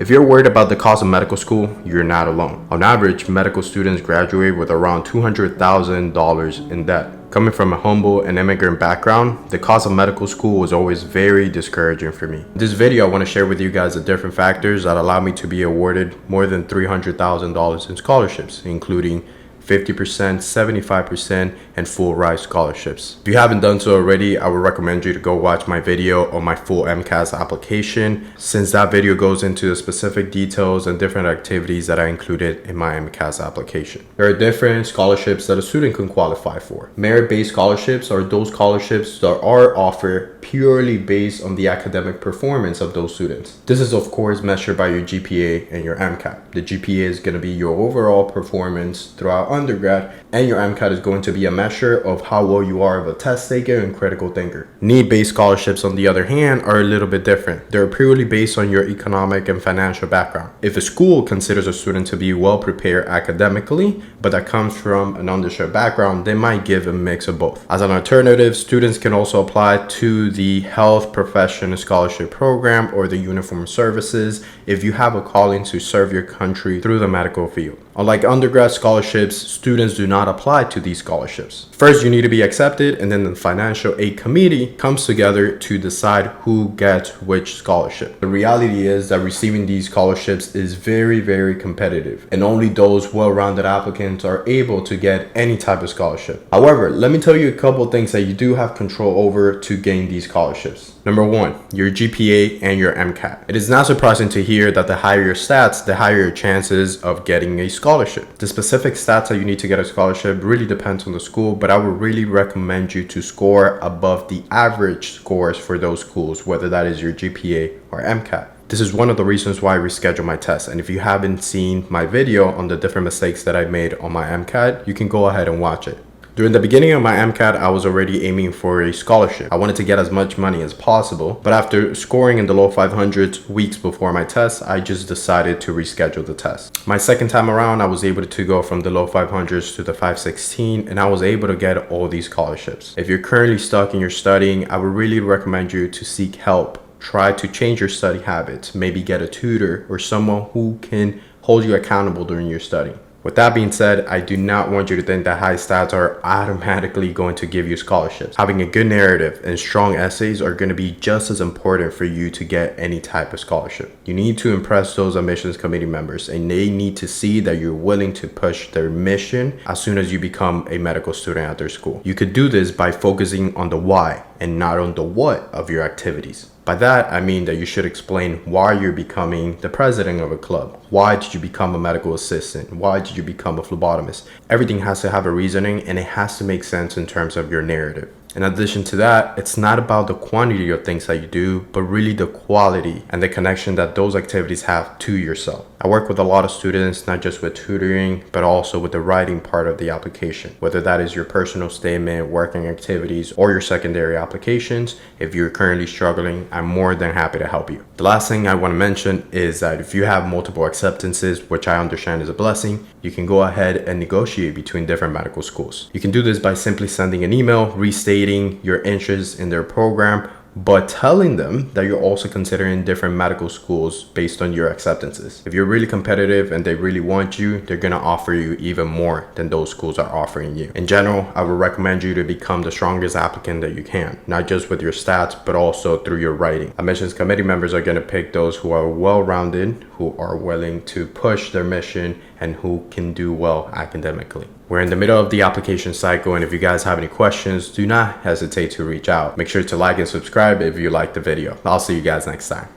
If you're worried about the cost of medical school, you're not alone. On average, medical students graduate with around $200,000 in debt. Coming from a humble and immigrant background, the cost of medical school was always very discouraging for me. In this video, I want to share with you guys the different factors that allow me to be awarded more than $300,000 in scholarships, including 50%, 75%, and full ride scholarships. If you haven't done so already, I would recommend you to go watch my video on my full MCAT application, since that video goes into the specific details and different activities that I included in my MCAT application. There are different scholarships that a student can qualify for. Merit-based scholarships are those scholarships that are offered purely based on the academic performance of those students. This is of course measured by your GPA and your MCAT. The GPA is going to be your overall performance throughout undergrad, and your MCAT is going to be a measure of how well you are of a test taker and critical thinker. Need-based scholarships, on the other hand, are a little bit different. They're purely based on your economic and financial background. If a school considers a student to be well prepared academically, but that comes from an underserved background, they might give a mix of both. As an alternative, students can also apply to the Health Profession Scholarship Program or the Uniform Services if you have a calling to serve your country through the medical field. Unlike undergrad scholarships, students do not apply to these scholarships. First, you need to be accepted, and then the financial aid committee comes together to decide who gets which scholarship. The reality is that receiving these scholarships is very competitive, and only those well-rounded applicants are able to get any type of scholarship. However, let me tell you a couple things that you do have control over to gain these scholarships. Number one, your GPA and your MCAT. It is not surprising to hear that the higher your stats, the higher your chances of getting a scholarship. The specific stats that you need to get a scholarship really depends on the school, but I would really recommend you to score above the average scores for those schools, whether that is your GPA or MCAT. This is one of the reasons why I reschedule my tests. And if you haven't seen my video on the different mistakes that I made on my MCAT, you can go ahead and watch it. During the beginning of my MCAT, I was already aiming for a scholarship. I wanted to get as much money as possible, but after scoring in the low 500s weeks before my test, I just decided to reschedule the test. My second time around, I was able to go from the low 500s to the 516, and I was able to get all these scholarships. If you're currently stuck in your studying, I would really recommend you to seek help. Try to change your study habits, maybe get a tutor or someone who can hold you accountable during your study. With that being said, I do not want you to think that high stats are automatically going to give you scholarships. Having a good narrative and strong essays are going to be just as important for you to get any type of scholarship. You need to impress those admissions committee members, and they need to see that you're willing to push their mission as soon as you become a medical student at their school. You could do this by focusing on the why and not on the what of your activities. By that, I mean that you should explain why you're becoming the president of a club. Why did you become a medical assistant? Why did you become a phlebotomist? Everything has to have a reasoning, and it has to make sense in terms of your narrative. In addition to that, it's not about the quantity of things that you do, but really the quality and the connection that those activities have to yourself. I work with a lot of students, not just with tutoring, but also with the writing part of the application. Whether that is your personal statement, working activities, or your secondary applications, if you're currently struggling, I'm more than happy to help you. The last thing I want to mention is that if you have multiple acceptances, which I understand is a blessing, you can go ahead and negotiate between different medical schools. You can do this by simply sending an email, restating your interest in their program, but telling them that you're also considering different medical schools based on your acceptances. If you're really competitive and they really want you, they're going to offer you even more than those schools are offering you. In general, I would recommend you to become the strongest applicant that you can, not just with your stats, but also through your writing. Admissions committee members are going to pick those who are well-rounded, who are willing to push their mission, and who can do well academically. We're in the middle of the application cycle, and if you guys have any questions, do not hesitate to reach out. Make sure to like and subscribe if you liked the video. I'll see you guys next time.